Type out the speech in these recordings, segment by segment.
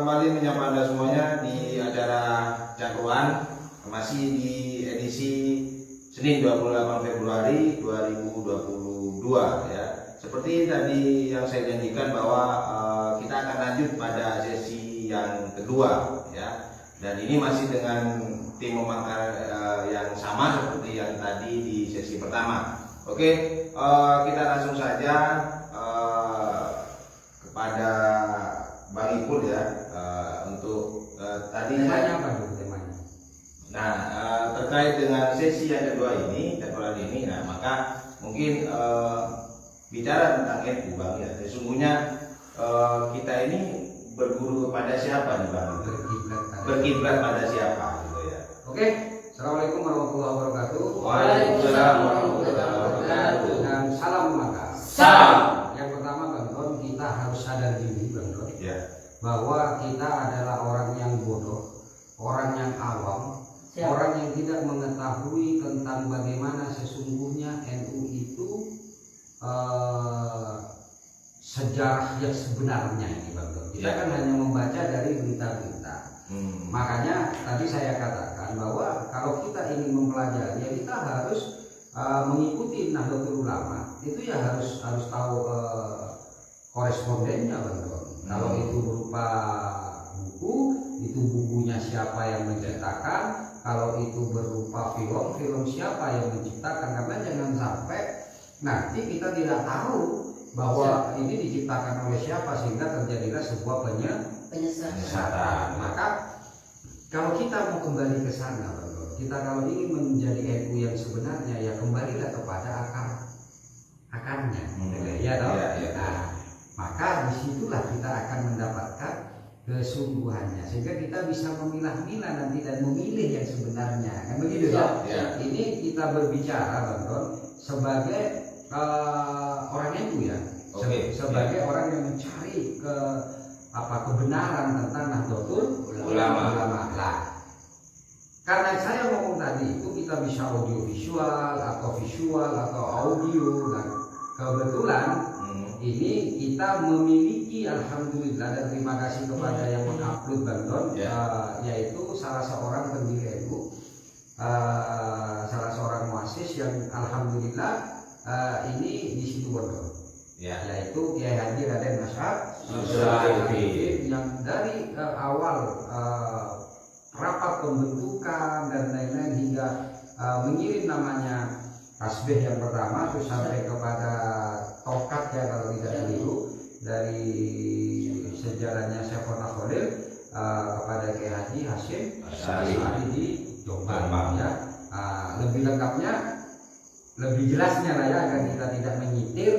kembali menyapa Anda semuanya di acara Cakruan, masih di edisi Senin 28 Februari 2022 ya. Seperti tadi yang saya janjikan bahwa kita akan lanjut pada sesi yang kedua ya. Dan ini masih dengan tim memakar yang sama seperti yang tadi di sesi pertama. Oke, kita langsung saja kepada Bang Ipul ya, untuk tadi temanya apa dulu temanya? Nah, terkait dengan sesi yang kedua ini, jadwal ini, nah maka mungkin bicara tentang NU Bang ya, sesungguhnya kita ini berguru kepada siapa nih Bang? Berkiblat pada siapa gitu ya. Oke, Assalamualaikum warahmatullahi wabarakatuh. Waalaikumsalam warahmatullahi wabarakatuh. Dan salam maka. Salam. Yang pertama Bang Don, kita harus sadar diri Bang Don, Ya. bahwa kita adalah orang yang bodoh, orang yang awam, orang yang tidak mengetahui tentang bagaimana sesungguhnya NU itu sejarah yang sebenarnya ini Bang Don. Kita kan hanya membaca dari berita-berita. Makanya tadi saya katakan bahwa kalau kita ingin mempelajari, ya kita harus mengikuti Nahdlatul Ulama. Itu ya harus tahu korespondennya Bang Don. Kalau itu berupa buku, itu bukunya siapa yang menciptakan. Kalau itu berupa film siapa yang menciptakan. Karena jangan sampai nanti kita tidak tahu bahwa ini diciptakan oleh siapa sehingga terjadilah sebuah penyesatan. Maka kalau kita mau kembali ke sana, kita kalau ingin menjadi NU yang sebenarnya, ya kembalilah kepada akarnya, ya toh. Nah, maka disitulah kita akan mendapatkan kesungguhannya, sehingga kita bisa memilah-milah nanti dan memilih yang sebenarnya, kan begitu ya? Ini kita berbicara Bang Don sebagai orang NU ya, sebagai orang yang mencari kebenaran tentang Nahdlatul Ulama. Lah, karena saya ngomong tadi itu kita bisa audio visual atau audio, dan kebetulan ini kita memiliki, alhamdulillah dan terima kasih kepada yang mengupload Bang Don, yaitu salah seorang pendiri NU, salah seorang muassis yang alhamdulillah ini di situ Bondo, yaitu Kiai Haji Raden Masyar yang dari awal rapat pembentukan dan lain-lain hingga mengirim namanya tasbih yang pertama, terus sampai kepada tokat ya kalau tidak keliru, dari sejarahnya Syekhona Khalil kepada Kiai Haji Hashim Asy'ari di Jombang ya. Lebih lengkapnya, lebih jelasnya lah ya, agar kita tidak menyitir,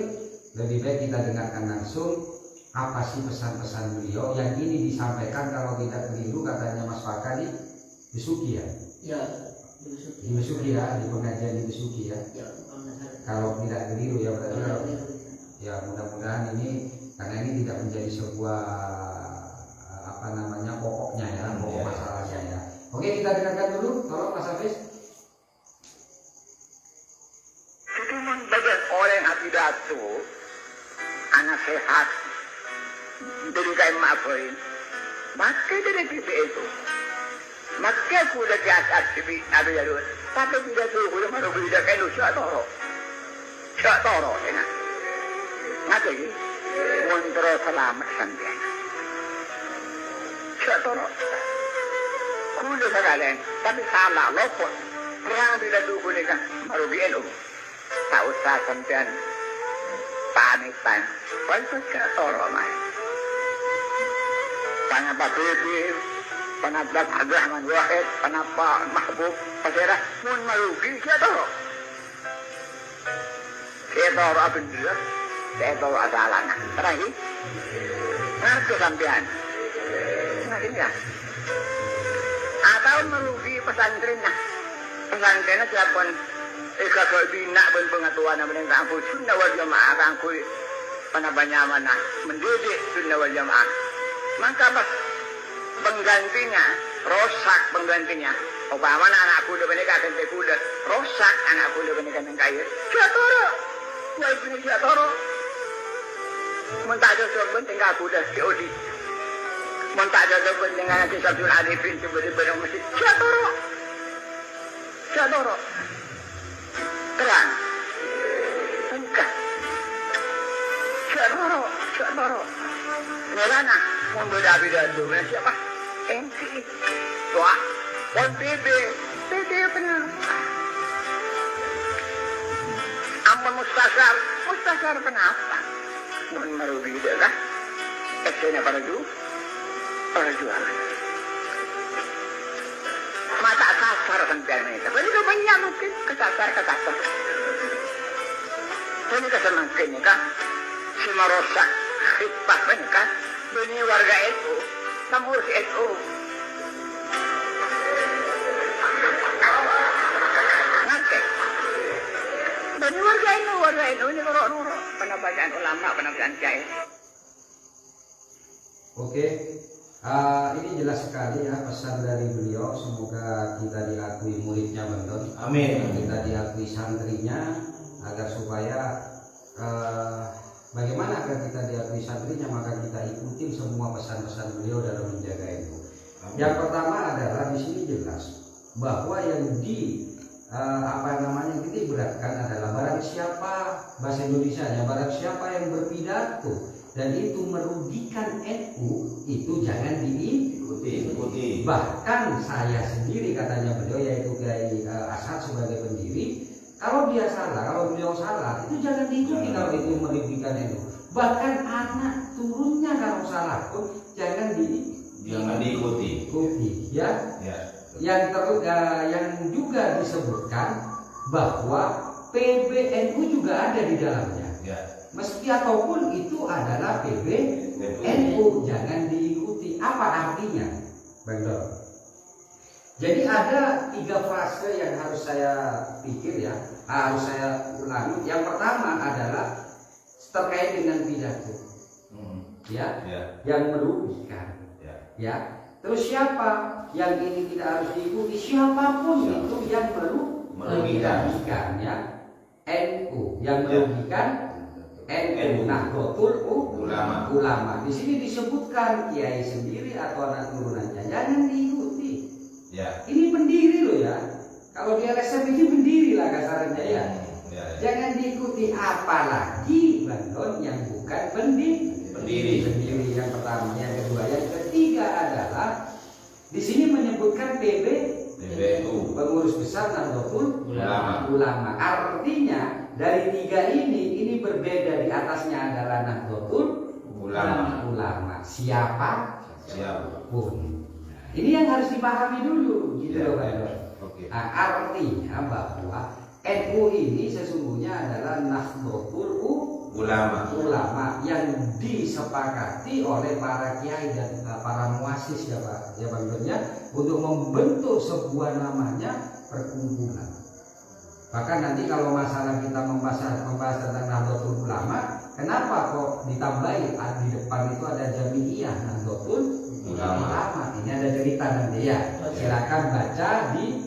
lebih baik kita dengarkan langsung apa sih pesan-pesan beliau yang ini disampaikan, kalau tidak keliru katanya Mas Faka di Besuki ya? Ya, di Besuki ya, di pengajian di Besuki ya. Kalau tidak keliru ya berarti ya, mudah-mudahan ini, karena ini tidak menjadi sebuah pokoknya ya, pokok masalahnya ya. Oke, kita dengarkan dulu, tolong Mas Hafiz. Bagian orang yang pidato anak sehat dari kain maafoin maka dari pipi itu maka aku udah kiasat pipi ada ya dulu tapi pidato aku udah maru pidato kain lu siap toro enak ngata ini montro selamat sampai siap toro kuda sekalian tapi salah lopot perang pidato aku ini kan maru bienu tak usah sampean panitan, paling kena tolong mai. Panapa Bibir, panapa Abdurrahman Wahid, panapa Mahbub, pasirah mun marugi saya tolong. Saya tolong apa dia? Saya tolong asalana. Terakhir, ngerti sampean. Ngerti ya? Atau merugi pesantrennya. Pesantrennya siapa? Kalau bina pun pengatuan yang kampus sunnah wal jamaah kampus penabanya mendidik sunnah wal jamaah, maka penggantinya rosak penggantinya. Umpama anakku udah menikah dan kuda rosak anakku udah menikah dan kaya jatoro, wajib jatoro. Mentajur sorban tinggal kuda COD Muntak ada kepentingan si Sabdul Arifin tiba-tiba masjid. Siadoro. Terang. Enggak. Siadoro. Nilana. Membeda-beda dulu. Siapa? Enti. Wah. Dan PB benar. Ampun mustasar kenapa? Merugi dah. Eksenya para jualan. Mata kasar kan biar mereka. Jadi itu banyak mungkin kesasar. Ini kesemakin ya kan? Semua rosak, khidmat kan? Ini warga NU, namun si NU. Ini warga NU ini nurut penabacaan ulama, penabacaan kiai. Oke, ini jelas sekali ya pesan dari beliau. Semoga kita diakui muridnya Bendon. Amin. Kita diakui santrinya agar supaya bagaimana agar kita diakui santrinya, maka kita ikutin semua pesan-pesan beliau dalam menjaga itu. Yang pertama adalah di sini jelas bahwa yang yang kita beratkan adalah barang siapa, bahasa Indonesianya, barang siapa yang berpidato dan itu merugikan NU, itu jangan diikuti. Bahkan saya sendiri, katanya beliau, yaitu Kiai Asad sebagai pendiri, kalau beliau salah, itu jangan diikuti kalau itu merugikan NU. Bahkan anak turunnya kalau salah pun jangan diikuti. Ya. Yang juga disebutkan bahwa PBNU juga ada di dalamnya. Ya. Meski ataupun itu adalah PBNU, jangan diikuti. Apa artinya, Bang Dor? Jadi ada 3 frase yang harus saya pikir ya, harus saya ulangi. Yang pertama adalah terkait dengan pidato, yang merugikan, ya. Terus siapa yang ini tidak harus diikuti? Siapapun itu yang merugikan, ya. NU yang merugikan NU, Nahdlatul Ulama. Di sini disebutkan kiai sendiri atau anak turunannya, jangan diikuti. Ya. Ini pendiri loh ya. Kalau di LSM ini pendiri lah kasarnya ya. Jangan diikuti, apalagi Bandon yang bukan pendiri yang pertama. Yang kedua, yang ketiga adalah di sini menyebutkan PBNU, pengurus besar Nahdlatul Ulama. Artinya dari 3 ini berbeda, di atasnya adalah Nahdlatul Ulama. Siapapun. Ini yang harus dipahami dulu, gitu loh Pak. Nah, artinya bahwa NU ini sesungguhnya adalah Nahdlatul Ulama yang disepakati oleh para kiai dan para muassis ya Pak, ya Bang Dor, untuk membentuk sebuah namanya perkumpulan. Bahkan nanti kalau masalah kita membahas tentang Nahdlatul Ulama, kenapa kok ditambahi di depan itu ada Jami'iyah Nahdlatul Ulama? Ini ada cerita nanti ya. Silakan baca di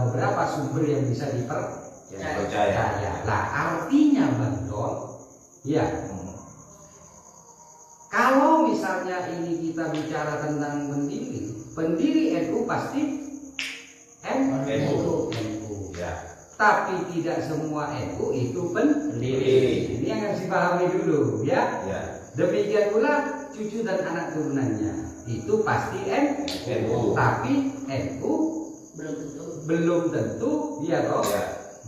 beberapa sumber yang bisa dipercaya. Lah artinya Bang Dor, ya. Kalau misalnya ini kita bicara tentang pendiri NU pasti NU. Ya. Tapi tidak semua NU itu pendiri. Ini yang harus dipahami dulu, ya. Demikian pula cucu dan anak turunannya itu pasti NU. Tapi NU belum tentu, ya toh.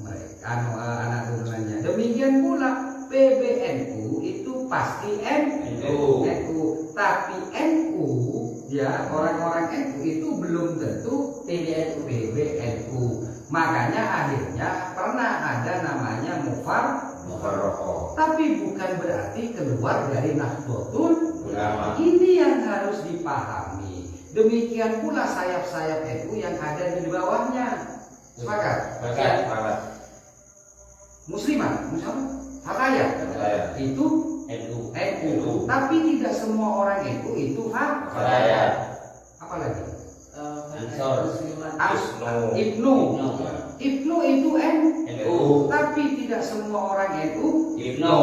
Mereka anak turunannya. Demikian pula PBNU itu pasti NU. Tapi NU, ya, orang-orang NU itu belum tentu PBNU. Makanya akhirnya pernah ada namanya Mufarroqoh. Tapi bukan berarti keluar dari Nahdlatul Ulama. Ini yang harus dipahami. Demikian pula sayap-sayap NU yang ada di bawahnya. Sepakat? Muslimat, Fatayat. Itu NU. Tapi tidak semua orang NU itu Fatayat. Apalagi? Ibnu itu NU. Tapi tidak semua orang NU Ibnu.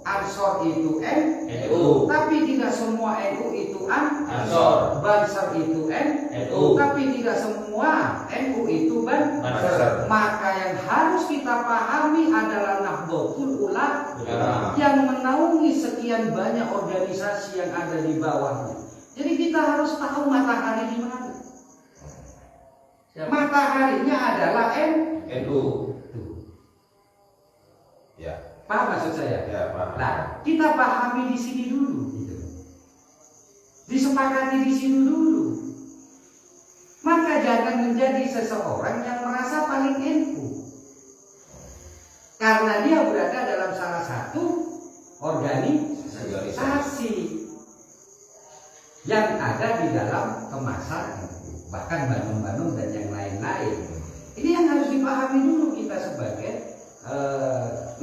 Ansor itu NU. Tapi tidak semua NU itu Ansor, Banser itu NU, tapi tidak semua NU itu Banser. Maka yang harus kita pahami adalah Nahdlatul Ulama yang menaungi sekian banyak organisasi yang ada di bawahnya. Jadi kita harus tahu matahari di mana. Mataharinya adalah NU. Ya. Paham maksud saya? Ya, paham. Nah, kita pahami di sini dulu. Gitu. Disepakati di sini dulu. Maka jangan menjadi seseorang yang merasa paling NU. Karena dia berada dalam salah satu organisasi yang ada di dalam kemasan NU. Bahkan Bandung-Bandung dan yang lain-lain. Ini yang harus dipahami dulu kita sebagai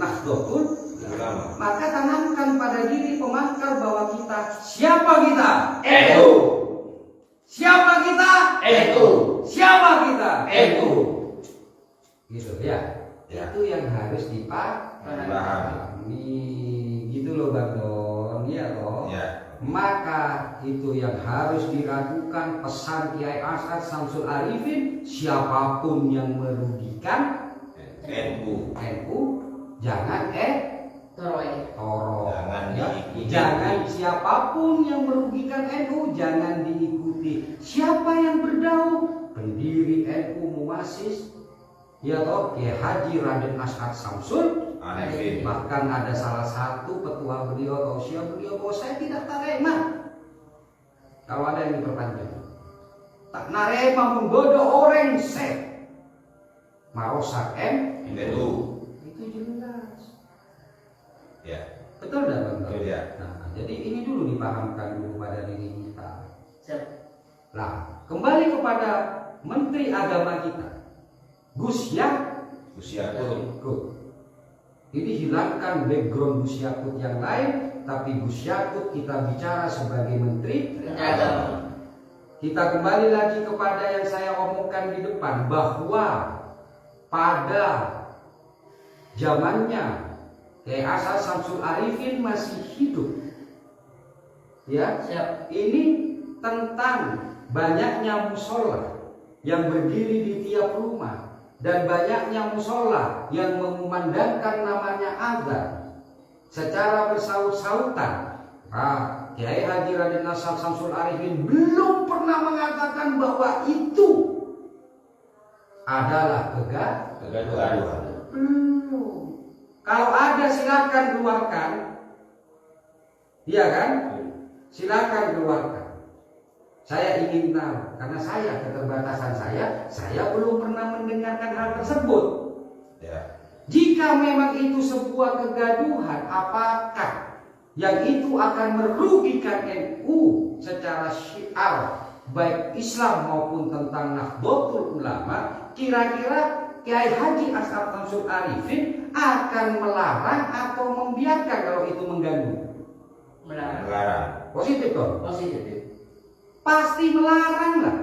Nahdlatul Ulama. Maka tanamkan pada diri pemakar bahwa kita siapa kita? NU. Siapa kita? NU. Siapa kita? NU. Gitu ya. Itu yang harus dipahami. Gitu loh Bang Don, ya toh. Ya. Maka itu yang harus diragukan pesan Kiai As'ad Syamsul Arifin, siapapun yang merugikan NU jangan toro. Jangan diikuti. Jangan siapapun yang merugikan NU jangan diikuti. Siapa yang berdauh? Pendiri NU muassis ya toh Kiai Haji Raden As'ad Syamsul Arifin. Bahkan ada salah satu petua beliau tausiah beliau bahwa saya tidak tarema. Kalau ada yang diperpanjang. Tak narema menggoda orang set. Marosak NU. Itu jelas. Ya. Betul dah Bang? Betul ya. Nah, jadi ini dulu dipahamkan dulu pada diri kita. Siap. Nah, kembali kepada Menteri Agama kita, Gus Yakut. Ini hilangkan background Gus Yakut yang lain, tapi Gus Yakut kita bicara sebagai Menteri Agama. Kita kembali lagi kepada yang saya omongkan di depan bahwa pada zamannya Kiai As'ad Syamsul Arifin masih hidup. Ya, Siap. ini tentang banyaknya musola yang berdiri di tiap rumah dan banyaknya musola yang mengumandangkan namanya azan secara bersaut-sautan. Kiai Haji Raden As'ad Syamsul Arifin belum pernah mengatakan bahwa itu adalah Kegaduhan. belum. Kalau ada silakan keluarkan, iya kan? Silakan keluarkan. Saya ingin tahu karena keterbatasan saya belum pernah mendengarkan hal tersebut. Ya. Jika memang itu sebuah kegaduhan, apakah yang itu akan merugikan NU secara syiar baik Islam maupun tentang Nahdlatul Ulama? Kira-kira Kiai Haji As'ad Syamsul Arifin akan melarang atau membiarkan kalau itu mengganggu? Melarang. Positif dong? Positif. Pasti melarang lah.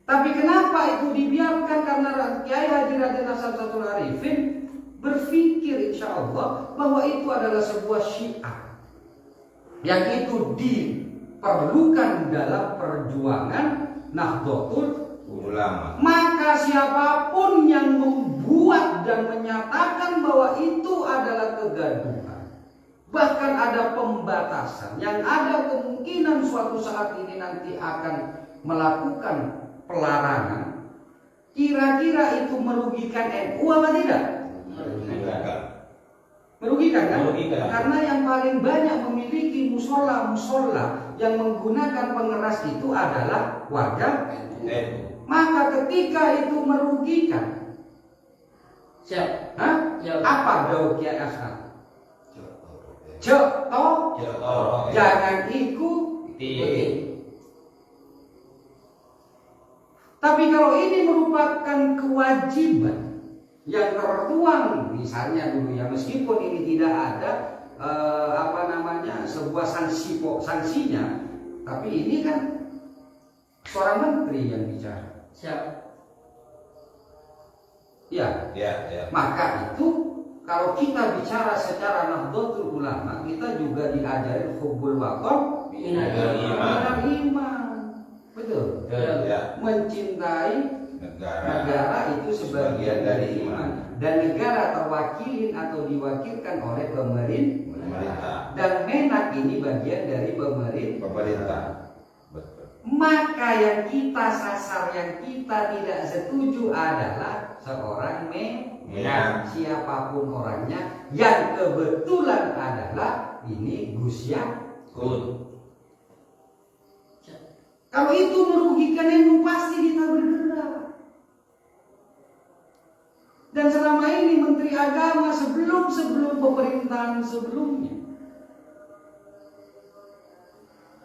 Tapi kenapa itu dibiarkan? Karena Kiai Haji Raden As'ad Syamsul Arifin berpikir insya Allah bahwa itu adalah sebuah syiar yang itu diperlukan dalam perjuangan Nahdlatul Ulama. Maka siapapun yang membuat dan menyatakan bahwa itu adalah kegaduhan, bahkan ada pembatasan yang ada kemungkinan suatu saat ini nanti akan melakukan pelarangan, kira-kira itu merugikan NU apa tidak? Merugikan kan? Merugikan. Karena yang paling banyak memiliki musola yang menggunakan pengeras itu adalah warga NU. Maka ketika itu merugikan, Siap. ya. Apa daun Kiai As'ad? Jok. Jangan ikuti. Tapi kalau ini merupakan kewajiban yang tertuang, misalnya dulu ya, meskipun ini tidak ada sebuah sanksinya, tapi ini kan seorang menteri yang bicara. Siap. Ya. Ya. Maka itu kalau kita bicara secara Nahdlatul Ulama, kita juga diajarin hubbul waton Minal iman. iman. Betul. Ya. Mencintai negara itu sebagian dari iman, dan negara terwakilin atau diwakilkan oleh Pemerintah. dan menak ini bagian dari Pemerintah. Betul. Maka yang kita sasar, yang kita tidak setuju adalah seorang menak, siapapun orangnya, yang kebetulan adalah ini Gus Yakut. Kalau itu merugikan NU, pasti kita bergerak. Dan selama ini Menteri Agama sebelum pemerintahan sebelumnya,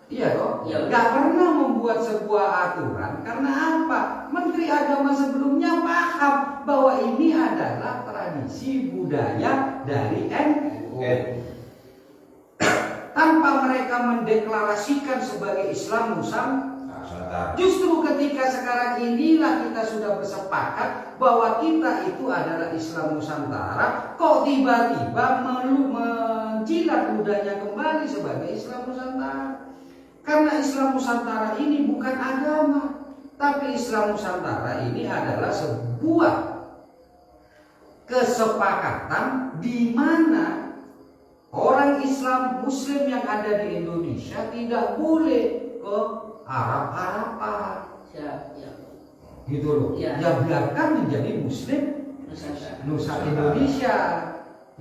iya toh, Iya. nggak pernah membuat sebuah aturan. Karena apa? Menteri Agama sebelumnya paham bahwa ini adalah tradisi budaya dari NU. Tanpa mereka mendeklarasikan sebagai Islam Nusantara. Justru ketika sekarang inilah kita sudah bersepakat bahwa kita itu adalah Islam Nusantara, kok tiba-tiba menjilat ludahnya kembali sebagai Islam Nusantara. Karena Islam Nusantara ini bukan agama, tapi Islam Nusantara ini adalah sebuah kesepakatan di mana orang Islam Muslim yang ada di Indonesia tidak boleh ke Arab-Araban, Ya. gitu loh. Ya. Ya biarkan menjadi Muslim Nusa Indonesia,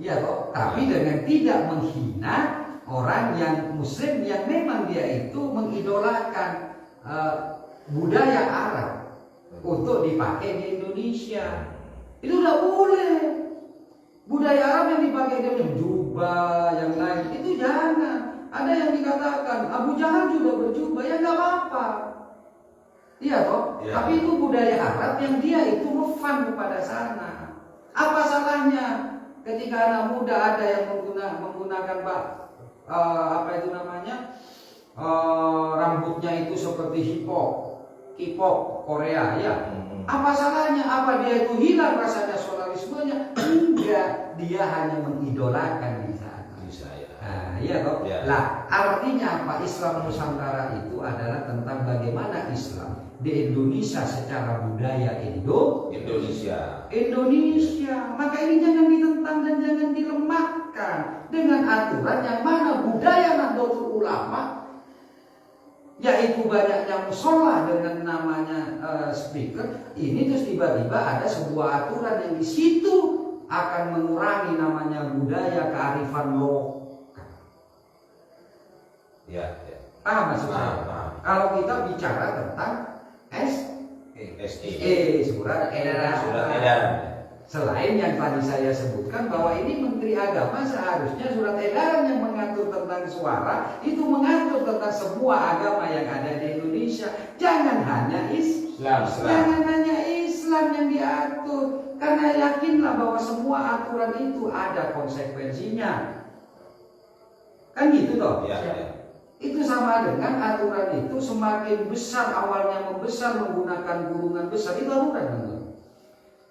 ya toh. Tapi dengan tidak menghina orang yang Muslim yang memang dia itu mengidolakan budaya Arab untuk dipakai di Indonesia. Itu tidak boleh. Budaya Arab yang dipakai di jubah yang lain itu jangan. Ada yang dikatakan Abu Jahal juga berjubah, ya nggak apa-apa. Iya toh. Ya. Tapi itu budaya Arab yang dia itu ngefan kepada sana. Apa salahnya ketika anak muda ada yang menggunakan apa itu namanya, rambutnya itu seperti K-pop Korea, ya. Apa salahnya? Apa dia itu hilang rasa nasionalismenya? Enggak, dia hanya mengidolakan di sana. Nah, iya toh. Ya. Lah, artinya apa? Islam Nusantara itu adalah tentang bagaimana Islam di Indonesia secara budaya Indonesia. Maka ini jangan ditentang dan jangan dilemahkan dengan aturan yang mana budaya Nahdlatul Ulama, yaitu banyaknya musola dengan namanya speaker ini, terus tiba-tiba ada sebuah aturan yang di situ akan mengurangi namanya budaya kearifan lokal. Ya. Paham maksud saya? Paham. Kalau kita bicara tentang SE. surat edaran. Surat edaran. Selain yang tadi saya sebutkan bahwa ini Menteri Agama, seharusnya surat edaran yang mengatur tentang suara itu mengatur tentang semua agama yang ada di Indonesia. Jangan hanya Islam. Jangan hanya Islam yang diatur. Karena yakinlah bahwa semua aturan itu ada konsekuensinya. Kan gitu toh? Ya. Itu sama dengan aturan itu semakin besar, awalnya membesar menggunakan kurungan besar, itu aturan kan?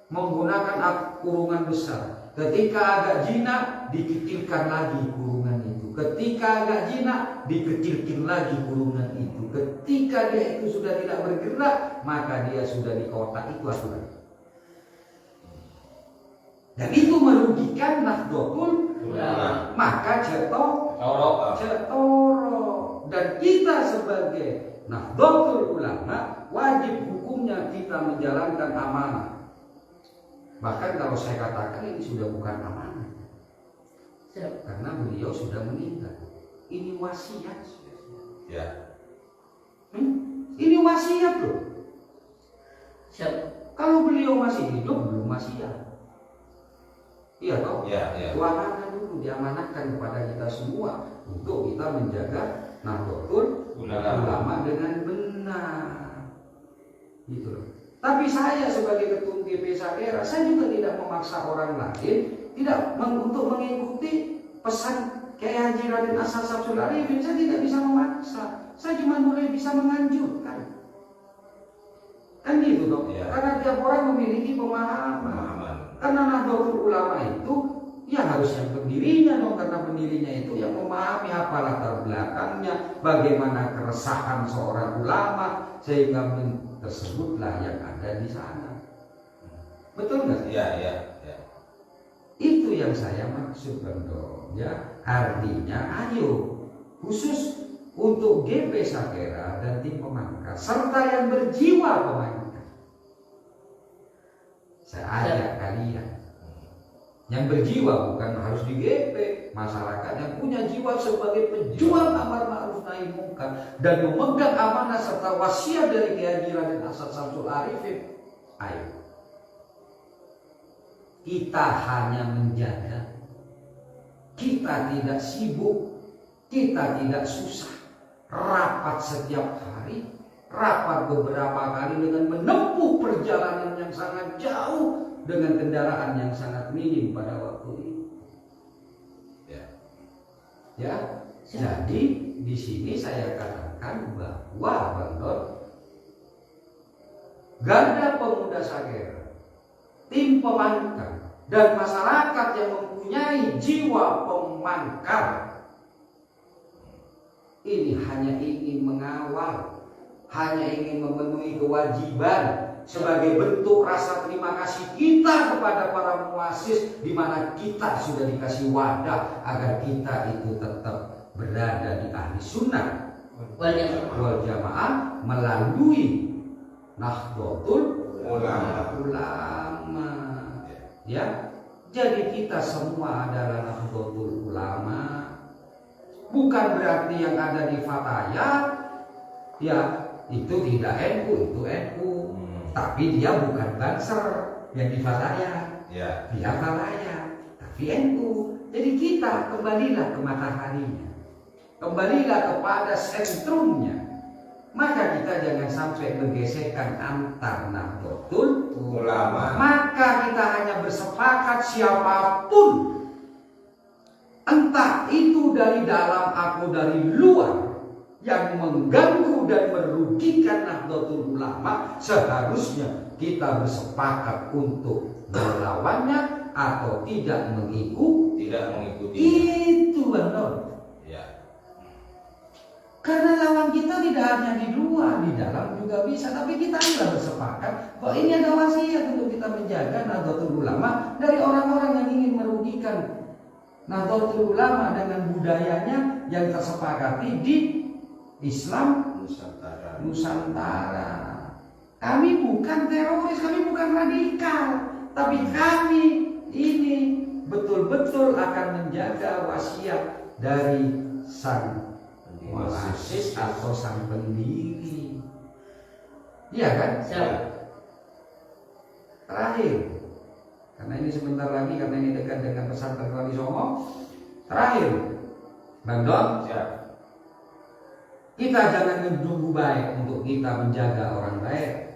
Menggunakan kurungan besar. Ketika agak jinak dikecilkan lagi kurungan itu. Ketika agak jinak dikecilkan lagi kurungan itu. Ketika dia itu sudah tidak bergerak, maka dia sudah di kotak. Itu aturan. Dan itu merugikan Nahdlatul Ulama. Maka cetok. Dan kita sebagai Nahdlatul Ulama wajib hukumnya kita menjalankan amanah. Bahkan kalau saya katakan ini sudah bukan amanah, karena beliau sudah meninggal. Ini wasiat. Ya. Ini wasiat loh. Siap. Kalau beliau masih hidup belum wasiat. Iya toh? Ya. Itu amanah dulu, diamanahkan kepada kita semua untuk kita menjaga Nahdlatul Ulama dengan benar. Gitu loh. Tapi saya sebagai ketua GP Sakera, saya juga tidak memaksa orang lain untuk mengikuti pesan Kiai Haji Raden Asad Syamsul Arifin. Saya tidak bisa memaksa. Saya cuma boleh bisa menganjurkan. Kan gitu dong. Ya. Karena tiap orang memiliki pemahaman. Karena Nahdlatul Ulama itu Ya harus yang pendirinya dong, karena pendirinya itu yang memahami apa latar belakangnya, bagaimana keresahan seorang ulama, sehingga tersebutlah yang ada di sana. Betul nggak? Iya, iya, iya. Itu yang saya maksud, Bang. Ya, artinya ayo khusus untuk GP Sakera dan tim pemangkas serta yang berjiwa pemangkas. Saya ajak kalian yang berjiwa, bukan harus di GP, masyarakat yang punya jiwa sebagai pejuang amar ma'ruf nahi munkar dan memegang amanah serta wasiat dari Kiai Haji Raden Asad Syamsul Arifin. Ayo, kita hanya menjaga, kita tidak sibuk, kita tidak susah, rapat setiap hari, rapat beberapa kali dengan menempuh perjalanan yang sangat jauh dengan kendaraan yang sangat minim pada waktu itu. Ya, jadi di sini saya katakan bahwa Bang Don, Garda Pemuda Sakera, tim pemangkar dan masyarakat yang mempunyai jiwa pemangkar ini hanya ingin mengawal, hanya ingin memenuhi kewajiban sebagai bentuk rasa terima kasih kita kepada para muassis, di mana kita sudah dikasih wadah agar kita itu tetap berada di ahli sunnah wal jamaah melalui Nahdlatul Ulama. Ya, jadi kita semua adalah Nahdlatul Ulama. Bukan berarti yang ada di Fatayat ya itu tidak NU, itu NU. Tapi dia bukan Banser yang di Fatayat, dia Fatayat, tapi NU. Jadi kita kembalilah ke mataharinya, kembalilah kepada sentrumnya. Maka kita jangan sampai menggesekkan antar Nahdlatul Ulama. Maka kita hanya bersepakat siapapun, entah itu dari dalam atau dari luar, yang mengganggu dan merugikan Nahdlatul Ulama, seharusnya kita bersepakat untuk melawannya atau tidak mengikuti. Itu benar. Ya. Karena lawan kita tidak hanya di luar, di dalam juga bisa. Tapi kita sudah bersepakat bahwa ini ada wasiat untuk kita menjaga Nahdlatul Ulama dari orang-orang yang ingin merugikan Nahdlatul Ulama dengan budayanya yang tersepakati di Islam Nusantara. Kami bukan teroris, kami bukan radikal, tapi kami ini betul-betul akan menjaga wasiat dari sang muassis atau sang pendiri. Iya kan? Terakhir, karena ini sebentar lagi, karena ini dekat dengan pesantren Wali Songo. Terakhir, Bang Don, kita jangan menunggu baik untuk kita menjaga orang baik.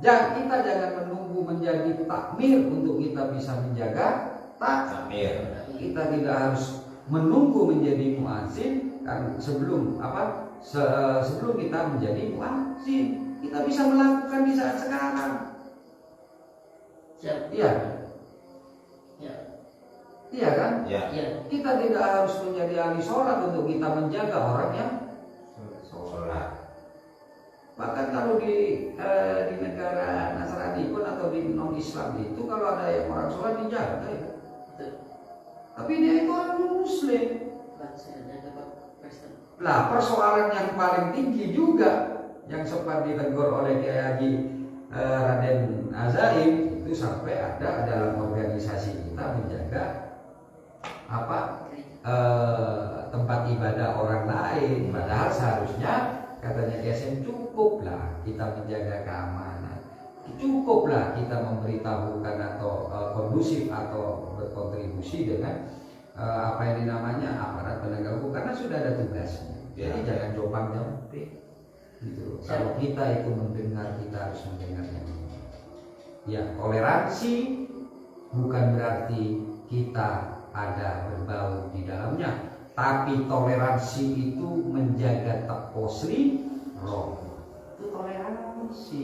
Kita jangan menunggu menjadi takmir untuk kita bisa menjaga takmir. Kita tidak harus menunggu menjadi muazzin kan sebelum kita menjadi muazzin. Kita bisa melakukan di saat sekarang. Iya. Iya kan? Ya. Kita tidak harus menjadi ahli sholat untuk kita menjaga orang yang Sholat. Bahkan kalau di negara Nasrani pun atau di non Islam itu, kalau ada yang orang sholat dijaga ya. Tapi dia itu orang Muslim. Lah persoalan yang paling tinggi juga yang sempat ditegur oleh Kiai Haji Raden Azaim itu, sampai ada dalam organisasi kita menjaga tempat ibadah orang lain, padahal seharusnya katanya KSM cukuplah kita menjaga keamanan, cukuplah kita memberitahukan atau kondusif atau berkontribusi dengan apa yang dinamanya aparat penegak hukum, karena sudah ada tugasnya. Jadi jangan jompang jomping gitu. Kalau kita itu mendengar, kita harus mendengarnya. Ya, toleransi bukan berarti kita ada berbau di dalamnya, tapi toleransi itu menjaga taposri roh. Itu toleransi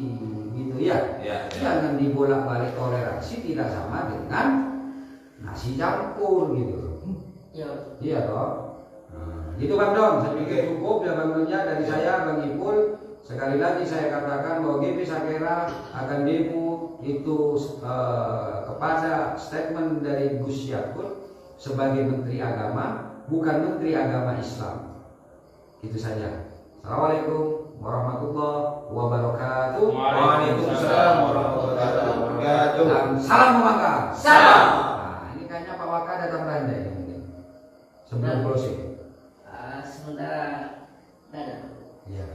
gitu ya. Jangan dibolak-balik. Toleransi tidak sama dengan nasi campur gitu. Ya. Iya toh. Nah, itu Bang Don, saya pikir cukup ya Bang Donnya dari saya Bang Ipul. Sekali lagi saya katakan bahwa GP Sakera akan demo itu kepada statement dari Gus Yakut sebagai Menteri Agama, bukan Menteri Agama Islam. Itu saja. Assalamualaikum warahmatullahi wabarakatuh. Waalaikumsalam warahmatullahi wabarakatuh. Dan salam Waka. Salam. Nah, ini kayaknya Pak Waka datang randa ini mungkin. Sebelum closing. Sementara nada. Iya.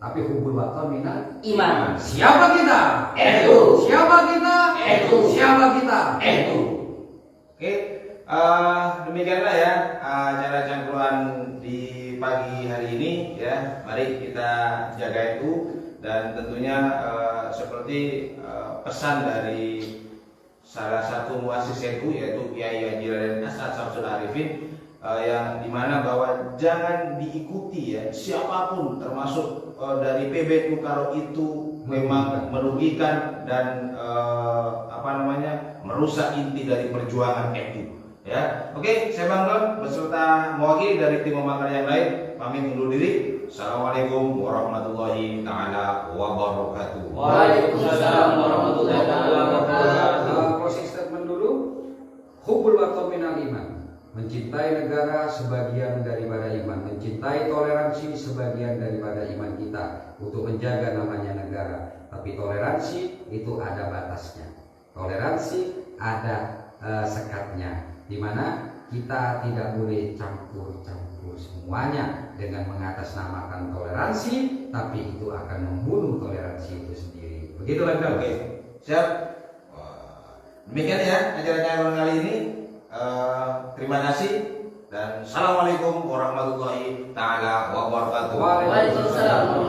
Tapi hubul waton minat Iman. siapa kita? Itu. Siapa kita? Itu. Siapa kita? Itu. Oke, demikianlah ya acara cangkruan di pagi hari ini ya. Mari kita jaga itu dan tentunya seperti pesan dari salah satu muassis NU yaitu Kiai Haji Raden Asad Syamsul Arifin yang dimana bahwa jangan diikuti ya siapapun termasuk dari PBNU kalau itu memang merugikan dan merusak inti dari perjuangan NU ya. Oke, saya Bang Don beserta mewakili dari tim pemakar yang lain pamit undur diri. Assalamualaikum warahmatullahi taala wabarakatuh. Waalaikumsalam warahmatullahi wabarakatuh. Closing statement dulu. Hubul waton minal iman. Mencintai negara sebagian daripada iman, mencintai toleransi sebagian daripada iman kita untuk menjaga namanya negara. Tapi toleransi itu ada batasnya. Toleransi ada sekatnya, di mana kita tidak boleh campur-campur semuanya dengan mengatasnamakan toleransi, tapi itu akan membunuh toleransi itu sendiri. Begitu Bang. Oke, siap. Demikian ya acara kali ini. Terima kasih dan assalamualaikum warahmatullahi taala wabarakatuh. Waalaikumsalam.